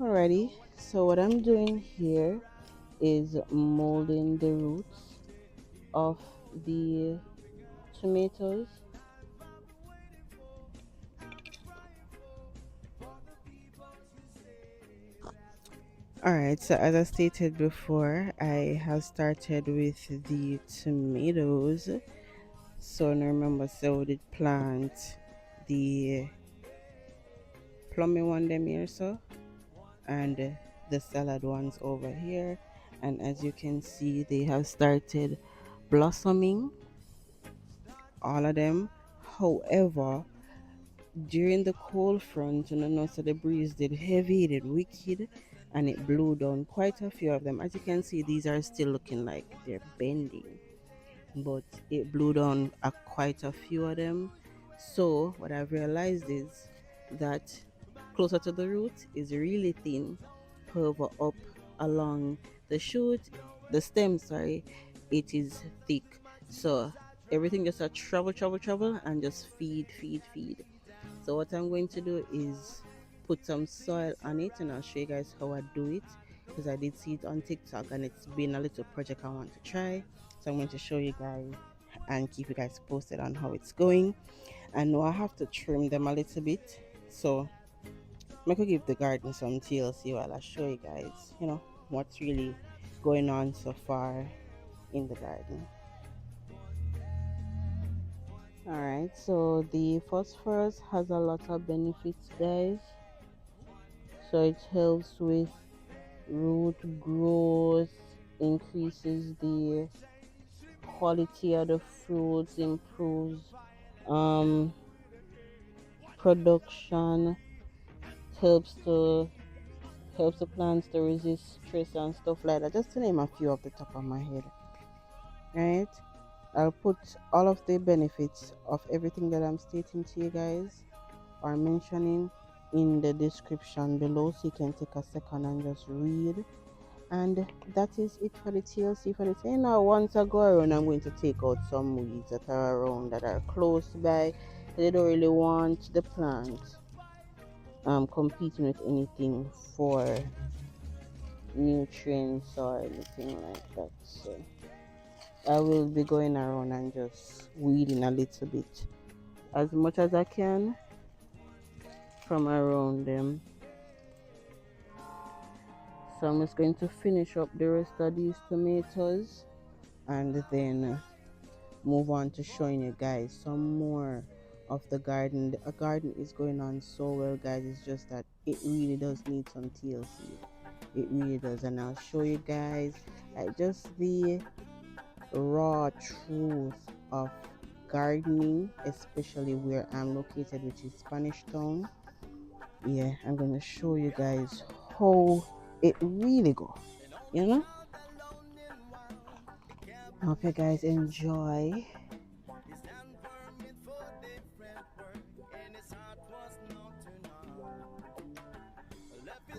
Alrighty, so what I'm doing here is molding the roots of the tomatoes. Alright, so as I stated before, I have started with the tomatoes. So now remember, so we did plant the plumbing one them here, so and the salad ones over here. And as you can see, they have started blossoming, all of them. However, during the cold front, you know, so the breeze did heavy, it did wicked, and it blew down quite a few of them. As you can see, these are still looking like they're bending, but it blew down quite a few of them. So what I've realized is that closer to the root is really thin. However, up along the shoot, the stem, sorry, it is thick. So everything just a travel, and just feed. So what I'm going to do is put some soil on it, and I'll show you guys how I do it, because I did see it on TikTok and it's been a little project I want to try. So I'm going to show you guys and keep you guys posted on how it's going. And now I have to trim them a little bit. So I could give the garden some TLC while I show you guys, what's really going on so far in the garden. Alright, so the phosphorus has a lot of benefits, guys. So it helps with root growth, increases the quality of the fruits, improves um production, helps to helps the plants to resist stress and stuff like that, just to name a few off the top of my head. Right, I'll put all of the benefits of everything that I'm stating to you guys or mentioning in the description below, so you can take a second and just read. And that is it for the TLC for the day. Now, once I go around, I'm going to take out some weeds that are around that are close by. They don't really want the plant competing with anything for nutrients or anything like that. So I will be going around and just weeding a little bit as much as I can from around them. So I'm just going to finish up the rest of these tomatoes and then move on to showing you guys some more of the garden. The garden is going on so well, guys. It's just that it really does need some TLC. It really does, and I'll show you guys like just the raw truth of gardening, especially where I'm located, which is Spanish Town. Yeah, I'm gonna show you guys how it really go. You know. I hope you guys enjoy.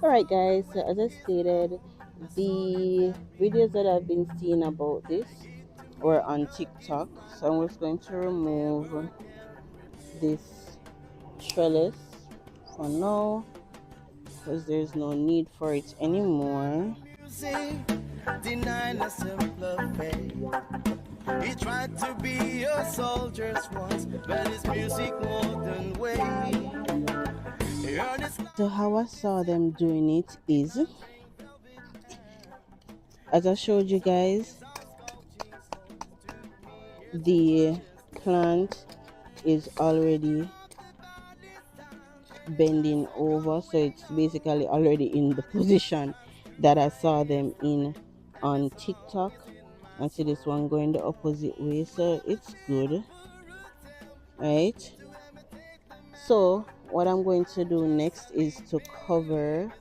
Alright guys, so as I stated, the videos that I've been seeing about this were on TikTok. So I'm just going to remove this trellis for now, because there's no need for it anymore. Deny a simpler faith. He tried to be a soldier once, but his music modern way. So how I saw them doing it is, as I showed you guys, the plant is already bending over, so it's basically already in the position that I saw them in on TikTok. And see this one going the opposite way, so it's good, right? So what I'm going to do next is to cover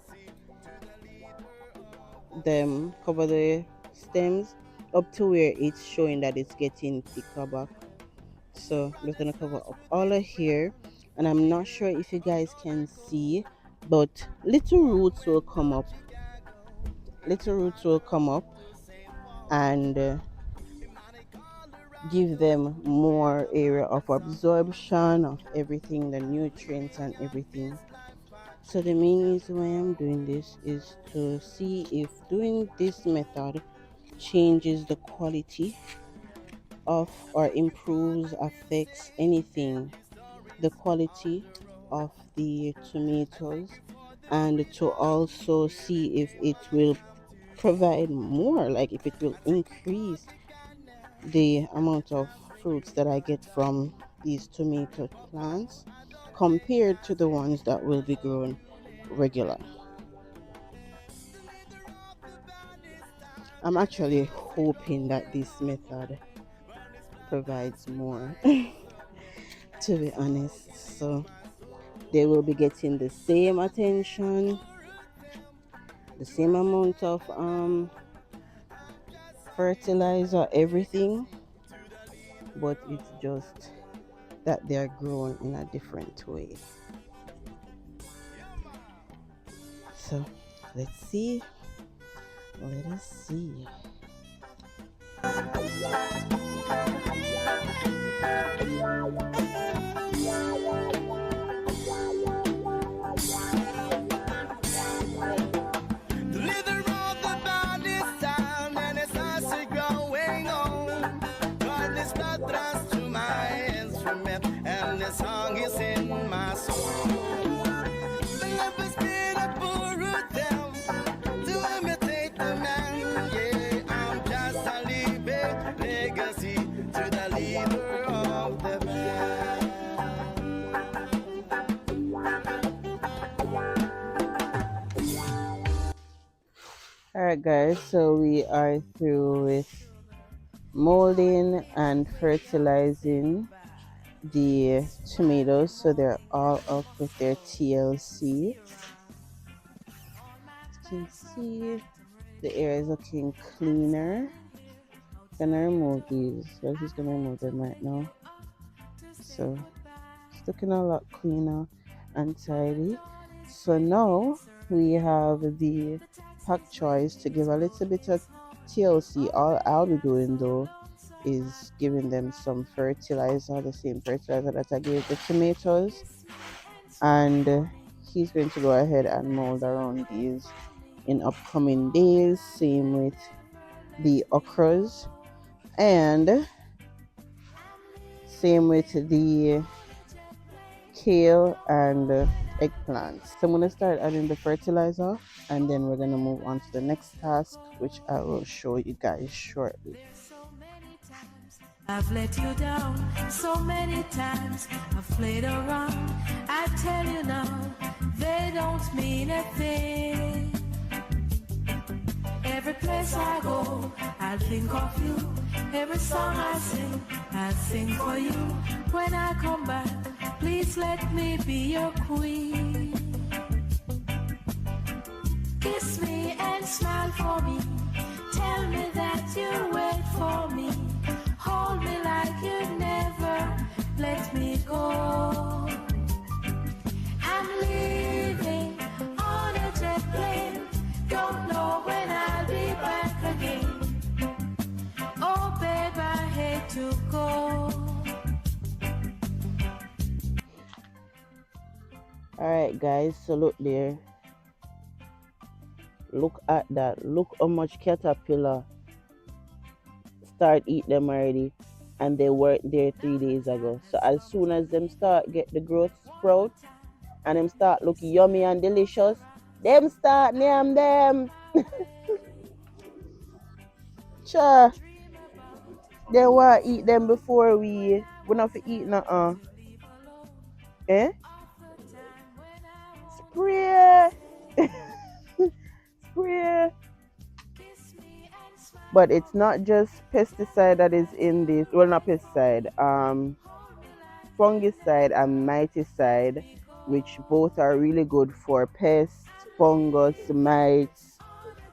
the stems up to where it's showing that it's getting thicker back. So I'm just gonna cover up all of here, and I'm not sure if you guys can see, but little roots will come up, and give them more area of absorption of everything, the nutrients and everything. So the main reason why I'm doing this is to see if doing this method changes the quality of or improves, affects anything, the quality of the tomatoes, and to also see if it will provide more, like if it will increase the amount of fruits that I get from these tomato plants compared to the ones that will be grown regular. I'm actually hoping that this method provides more, to be honest. So they will be getting the same attention, the same amount of fertilizer, everything, but it's just that they're grown in a different way. So let's see. Let us see. The leather of the body sound and it's also growing on. God, this blood runs through my instrument and the song is in my soul. The love is been a root down to imitate the man. Yeah, I'm just a living legacy to the leader of the band. All right, guys. So we are through with molding and fertilizing the tomatoes, so they're all up with their TLC. As you can see, the air is looking cleaner. Gonna remove these. Well, he's gonna remove them right now. So it's looking a lot cleaner and tidy. So now we have the pack choice to give a little bit of TLC. All I'll be doing though is giving them some fertilizer, the same fertilizer that I gave the tomatoes, and he's going to go ahead and mold around these in upcoming days. Same with the okras, and same with the kale and eggplants. So I'm going to start adding the fertilizer, and then we're going to move on to the next task, which I will show you guys shortly. I've let you down so many times. I've played around. I tell you now, they don't mean a thing. Every place I go, I think of you. Every song I sing for you. When I come back, please let me be your queen. Kiss me and smile for me. Tell me that you wait for me. Hold me like you never let me go. I'm leaving on a jet plane. Don't know when I'll be back again. Oh, babe, I hate to go. Alright, guys, so look there. Look at that. Look how much caterpillar start eat them already, and they weren't there 3 days ago. So as soon as them start get the growth sprout and them start look yummy and delicious, them start name them. Sure, they want eat them before we not for eat nothing. Eh? Spray. Spray. But it's not just pesticide that is in this. Well, not pesticide. Fungicide and miticide, which both are really good for pests, fungus, mites,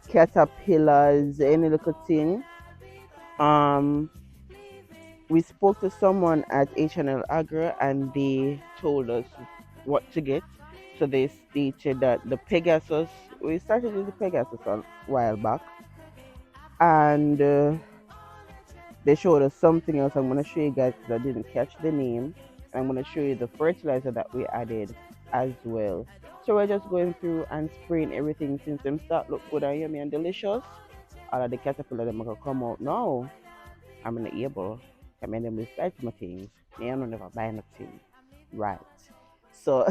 caterpillars, any little thing. Um, we spoke to someone at H&L Agro, and they told us what to get. So they stated that the Pegasus, we started with the Pegasus a while back, and they showed us something else. I'm going to show you guys because I didn't catch the name. I'm going to show you the fertilizer that we added as well. So we're just going through and spraying everything since them start look good and yummy and delicious. All of the caterpillar them are gonna come out now. I'm gonna able I mean them research my things. Me I don't never buy nothing. Right. So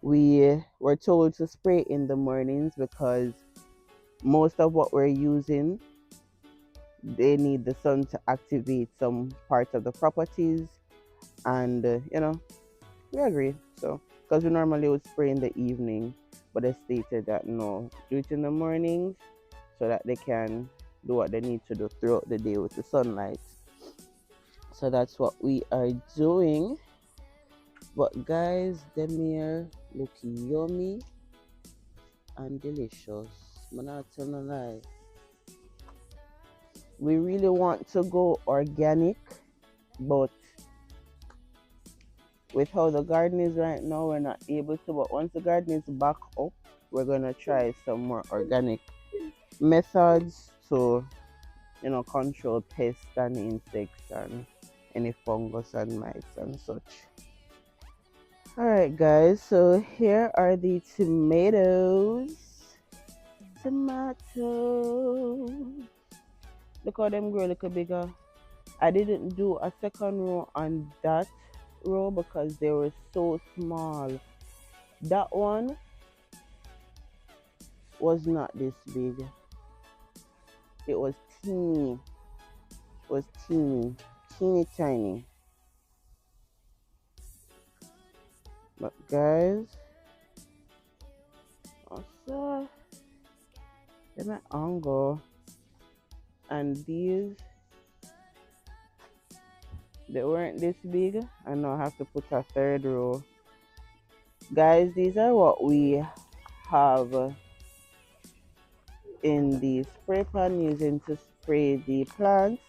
we were told to spray in the mornings because most of what we're using they need the sun to activate some parts of the properties and we agree. So because we normally would spray in the evening, but they stated that no, do it in the mornings so that they can do what they need to do throughout the day with the sunlight. So that's what we are doing. But guys, them here look yummy and delicious. I'm not telling a lie. We really want to go organic, but with how the garden is right now, we're not able to. But once the garden is back up, we're gonna try some more organic methods to, control pests and insects and any fungus and mites and such. Alright guys, so here are the tomatoes. Tomatoes. Look how them grow a little bigger. I didn't do a second row on that row because they were so small. That one was not this big. It was teeny. It was teeny. Teeny tiny. But guys, also they're my angle. And these they weren't this big. I now have to put a third row. Guys, these are what we have in the spray pan using to spray the plants.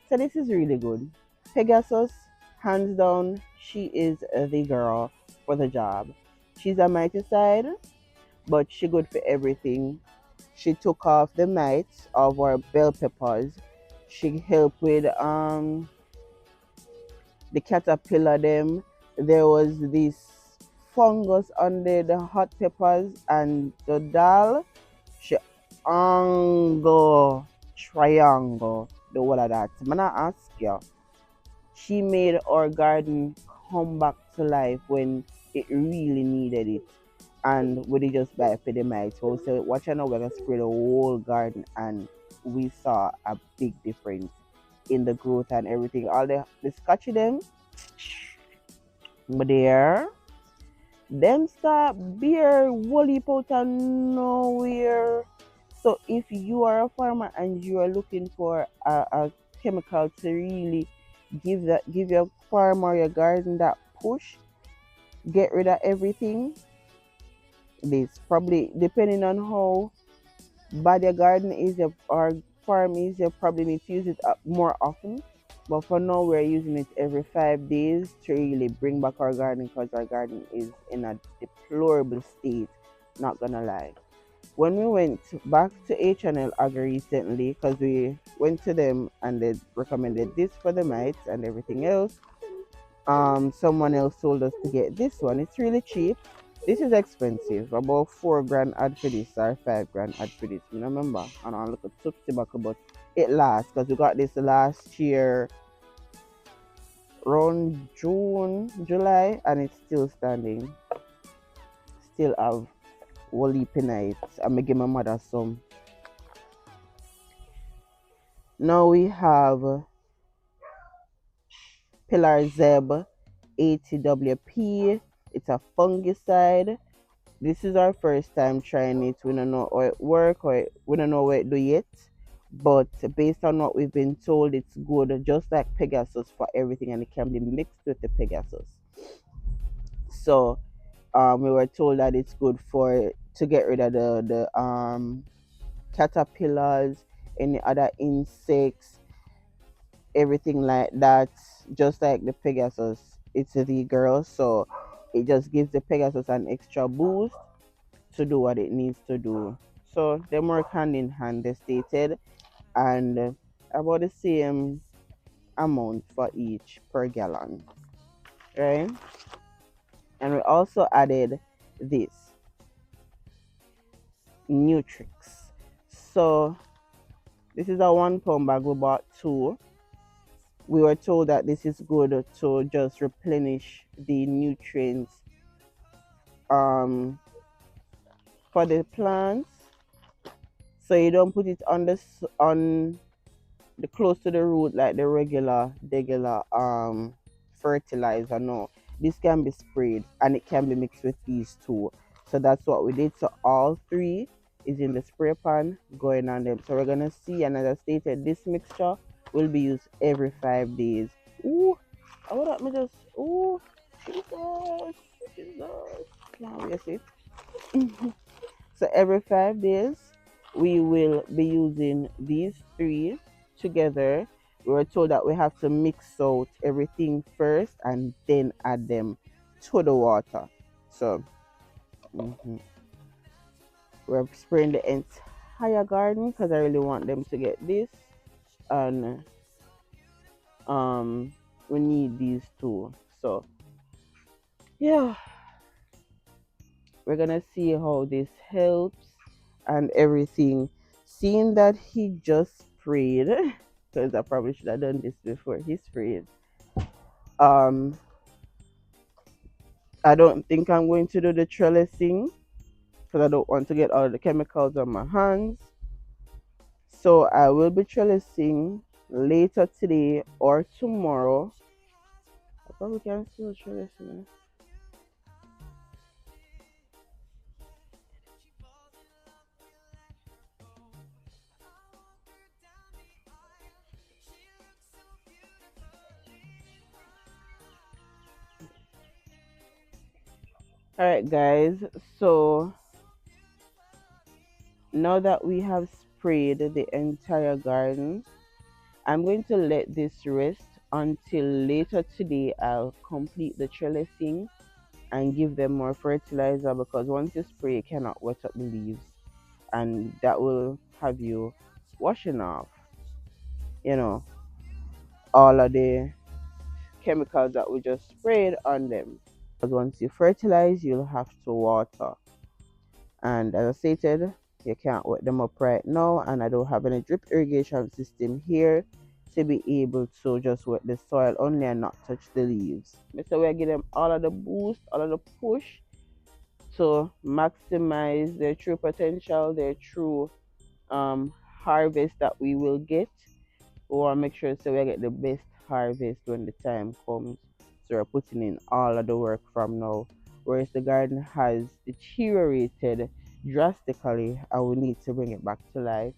So this is really good. Pegasus, hands down, she is the girl for the job. She's a mighty but she good for everything. She took off the mites of our bell peppers. She helped with the caterpillar them. There was this fungus under the hot peppers and the dal. She angle triangle the whole of that. I'm gonna ask you. She made our garden come back to life when it really needed it. And we did just buy for the mites. So we said, watch out now, we're gonna spray the whole garden and we saw a big difference in the growth and everything. All the scotchy them, but there, them start beer woolly out of nowhere. So if you are a farmer and you are looking for a chemical to really give your farm or your garden that push, get rid of everything. This probably depending on how bad your garden is or farm is, you probably need to use it more often. But for now, we're using it every 5 days to really bring back our garden because our garden is in a deplorable state. Not gonna lie. When we went back to H&L Agri recently, because we went to them and they recommended this for the mites and everything else, someone else told us to get this one. It's really cheap. This is expensive, about 4 grand add for this or 5 grand add for this. I remember, and I look at tobacco, but it lasts because we got this last year around June, July, and it's still standing. Still have woolly nights. I'm gonna give my mother some. Now we have Pillar Zeb 80WP. It's a fungicide. This is our first time trying it. We don't know how it works or we don't know what it do yet. But based on what we've been told, it's good, just like Pegasus for everything, and it can be mixed with the Pegasus. So we were told that it's good for to get rid of the caterpillars, any other insects, everything like that. Just like the Pegasus, it's the girl, so it just gives the Pegasus an extra boost to do what it needs to do. So they work hand in hand, they stated, and about the same amount for each per gallon. right? And we also added this Nutrix. So this is a 1 pound bag. We bought two. We were told that this is good to just replenish the nutrients um for the plants. So you don't put it on on the close to the root like the regular fertilizer. No, this can be sprayed and it can be mixed with these two. So that's what we did. So all three is in the spray pan going on them. So we're gonna see, and as I stated, this mixture will be used every 5 days. Ooh, I would me just ooh, Jesus, Jesus. Now we see. So every 5 days, we will be using these three together. We were told that we have to mix out everything first and then add them to the water. So mhm, we're spraying the entire garden because I really want them to get this, and um, we need these two. So yeah, we're gonna see how this helps and everything. Seeing that he just sprayed, because I probably should have done this before he sprayed. Um, I don't think I'm going to do the trellising because I don't want to get all the chemicals on my hands. So I will be trellising later today or tomorrow. I probably can still trellising. All right, guys. So now that we have sprayed the entire garden, I'm going to let this rest until later today. I'll complete the trellising and give them more fertilizer because once you spray, it cannot wet up the leaves, and that will have you washing off, you know, all of the chemicals that we just sprayed on them. Because once you fertilize, you'll have to water. And as I stated, you can't wet them up right now, and I don't have any drip irrigation system here to be able to just wet the soil only and not touch the leaves. So we give them all of the boost, all of the push to maximize their true potential, their true harvest that we will get. We want to make sure so we get the best harvest when the time comes. So we're putting in all of the work from now. Whereas the garden has deteriorated drastically, I will need to bring it back to life.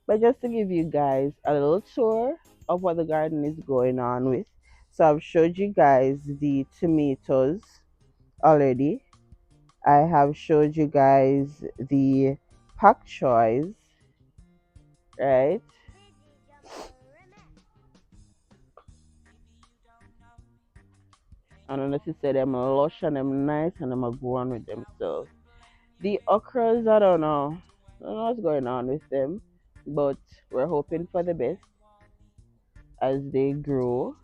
But just to give you guys a little tour of what the garden is going on with. So I've showed you guys the tomatoes already. I have showed you guys the pak choys, right? And unless you say them lush and them nice and them a go on with themselves. The okras, I don't know. I don't know what's going on with them, but we're hoping for the best as they grow.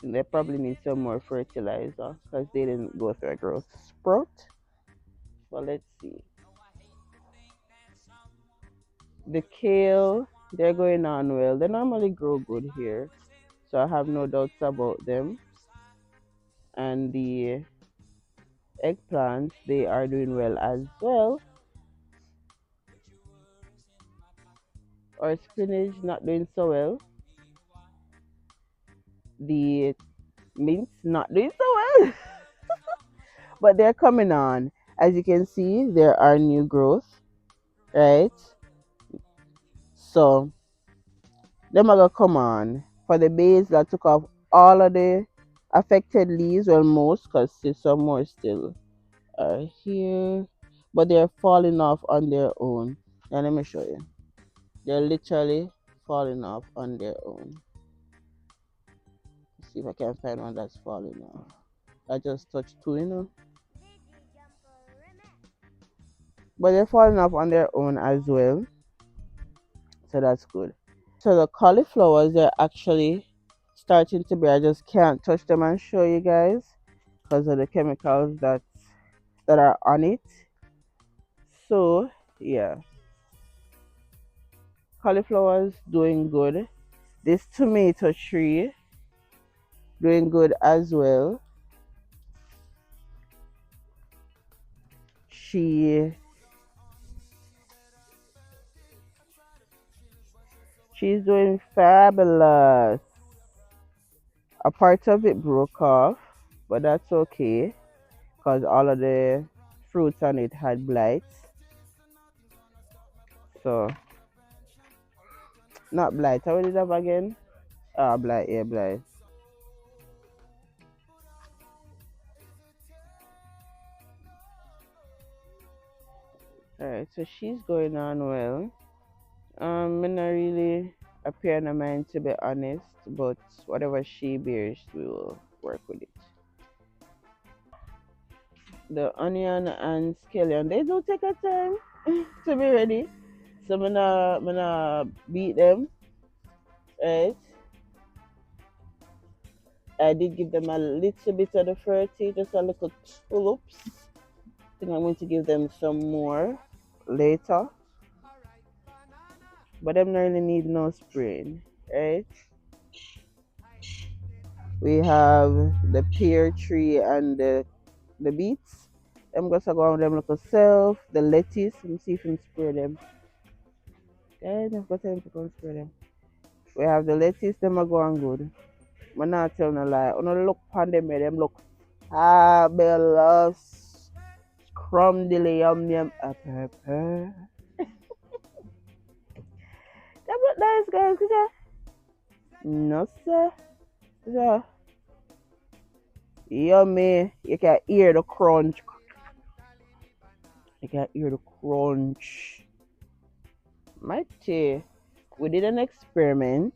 They probably need some more fertilizer because they didn't go through a growth spurt. But let's see. The kale, they're going on well. They normally grow good here, so I have no doubts about them. And the eggplants, they are doing well as well. Our spinach not doing so well. The mince not doing so well, but they're coming on. As you can see, there are new growth, right? So them are gonna come on. For the base that took off all of the affected leaves, well most, because some more still are here, but they're falling off on their own. Now let me show you. They're literally falling off on their own. Let's see if I can find one that's falling off. I just touched two, but they're falling off on their own as well, so that's good. So the cauliflowers, they're actually starting to be. I just can't touch them and show you guys because of the chemicals that are on it. So yeah, cauliflower is doing good. This tomato tree doing good as well. She she's doing fabulous. A part of it broke off, but that's okay because all of the fruits on it had blights. So not blight. How did it have again? Ah, blight. Yeah, blight. All right. So she's going on well. Me not really appear in mind to be honest, but whatever she bears, we will work with it. The onion and scallion, they do take a time to be ready. So I'm gonna beat them, right? I did give them a little bit of the ferty, just a little tulips. I think I'm going to give them some more later, but them not really need no spraying, right? We have the pear tree and the beets. I'm going to go on them look self, the lettuce, and see if we can spray them. Guys, I've got time to go and spray them. We have the lettuce, them are going good. I'm not telling a lie. When I look upon them look fabulous. Crumdily yum yum. Pepper. Them look nice, guys. Good job. No, sir. Good job. Yummy. You can hear the crunch. You can hear the crunch. Mighty. We did an experiment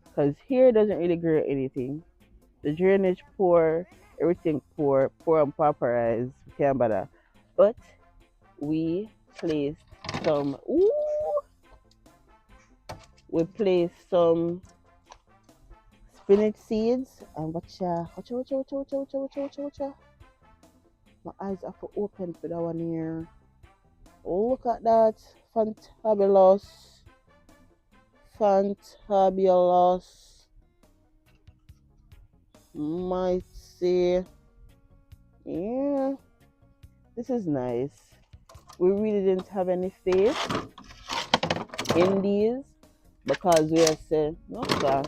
because here doesn't really grow anything. The drainage poor, everything poor and pauperized. We can't bother. But we placed some. Ooh, we placed some spinach seeds and watcha. My eyes are for open for that one here. Look at that, fantabulous, fantabulous. Might say, yeah, this is nice. We really didn't have any faith in these because we are saying no sir.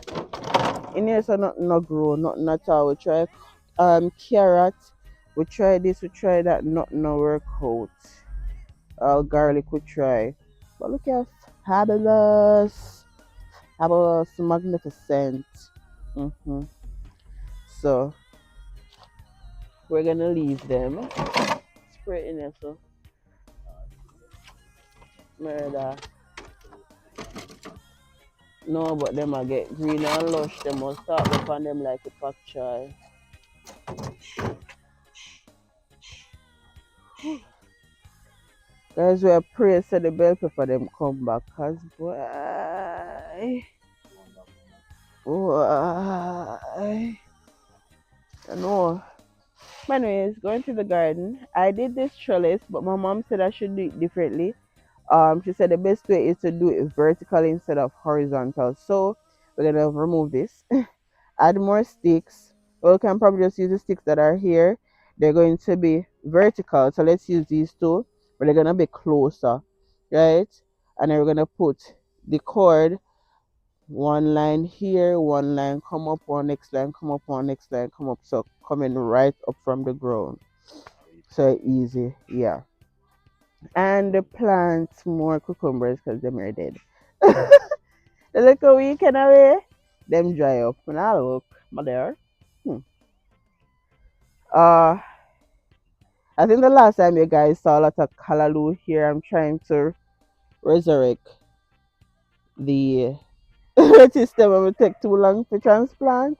In here so nothing no grow, nothing at all. We try carrot, we try this, we try that, nothing no work out. Garlic we try. But look at fabulous, fabulous, magnificent. hmm So we're gonna leave them. Spray in there so murder. No, but them I get green and lush. Them must start up on them like a pak chai. Guys, we are praying so the bell pepper them come back. Cause boy, I know. Anyways, going to the garden. I did this trellis, but my mom said I should do it differently. She said the best way is to do it vertical instead of horizontal. So we're gonna remove this. Add more sticks. Well, we can probably just use the sticks that are here. They're going to be vertical, so let's use these two, but they're gonna be closer, right? And then we're gonna put the cord one line here, one line come up, one next line come up, one next line come up, so coming right up from the ground. So easy, yeah. And the plant more cucumbers because them are dead. The little weekend away, them dry up. And I look, my there. Hmm. Uh, I think the last time you guys saw a lot of callaloo here, I'm trying to resurrect the system. It will take too long to transplant.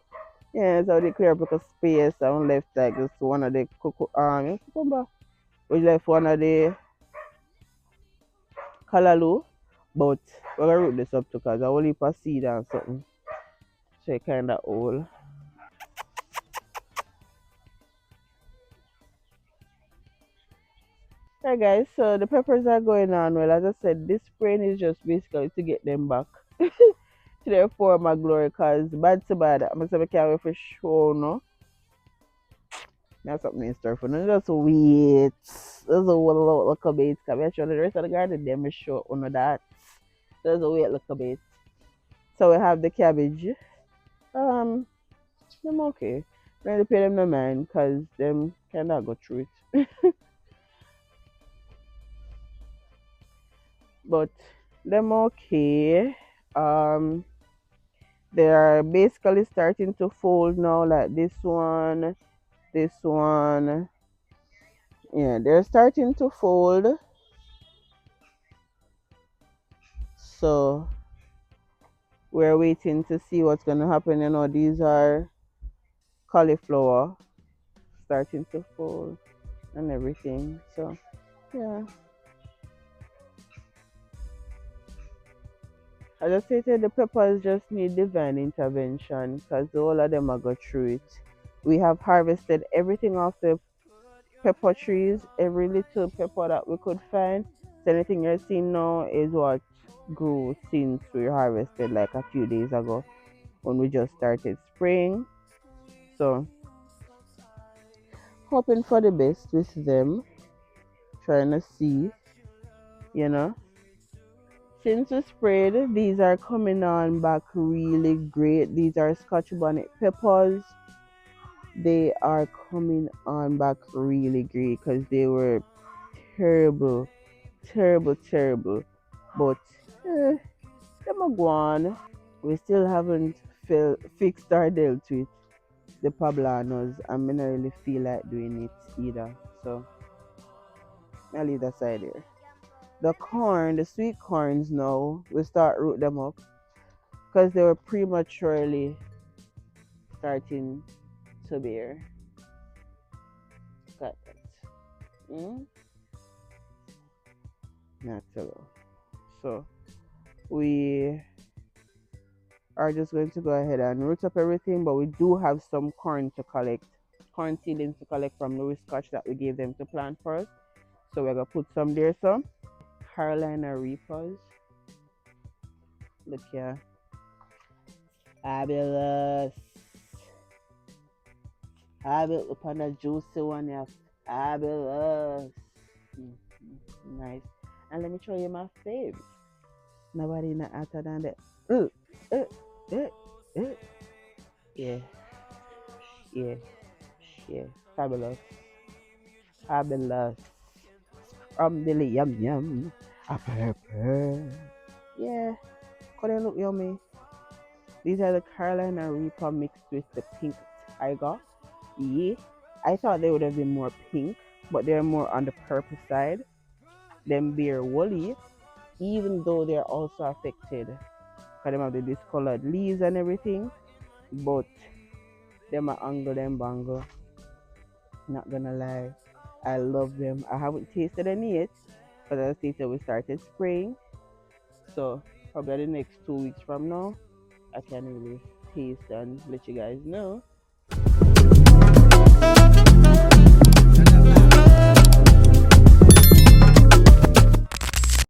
Yeah, so they clear up like a space and left like just one of the cucumber. We left one of the callaloo, but we're gonna root this up too because I will leave a seed and something. so it kind of old. Right, guys. So the peppers are going on well. As I said, this spraying is just basically to get them back to their former glory. Cause bad to bad, I'm gonna can't wait for sure. No, that's something in store for. No, just wait. There's a little look a bit. Cause I'm sure the rest of the garden them is short on that. There's a wait look a bit. So we have the cabbage. Um, them okay. Really pay them no mind, cause them cannot go through it. But them okay. Um, they are basically starting to fold now, like this one. Yeah, they're starting to fold. So we're waiting to see what's gonna happen. You know, these are cauliflower starting to fold and everything. So yeah. As I stated, the peppers just need divine intervention because all of them are go through it. We have harvested everything off the pepper trees, every little pepper that we could find. So anything you're seeing now is what grew since we harvested like a few days ago when we just started spraying. So hoping for the best with them, trying to see, you know. Since we sprayed, these are coming on back really great. These are Scotch bonnet peppers. They are coming on back really great because they were terrible, terrible, terrible. But them a go on. We still haven't fixed our dealt with the poblanos, and I don't really feel like doing it either. So I'll leave that side here. The corn, the sweet corns now, we start root them up because they were prematurely starting to bear. Got that. Mm? Natural. So we are just going to go ahead and root up everything, but we do have some corn to collect, corn seedlings to collect from Louis Scotch that we gave them to plant for us. So we're gonna put some there, some Carolina Reapers. Look here, fabulous, fabulous. Upon the juicy one, yeah, fabulous. Nice. And let me show you my fave. Nobody not hotter than that. Uh, uh, uh, uh. Yeah, yeah, yeah. Fabulous. Fabulous. From the yum yum. A purple. Yeah, could they look yummy? These are the Carolina Reaper mixed with the pink tiger. Yeah, I thought they would have been more pink, but they're more on the purple side. Them beer woolly, even though they're also affected because them have the discolored leaves and everything. But them are angle them bangle. Not gonna lie, I love them. I haven't tasted any yet, but as I stated, we started spraying. So probably the next 2 weeks from now, I can really taste and let you guys know.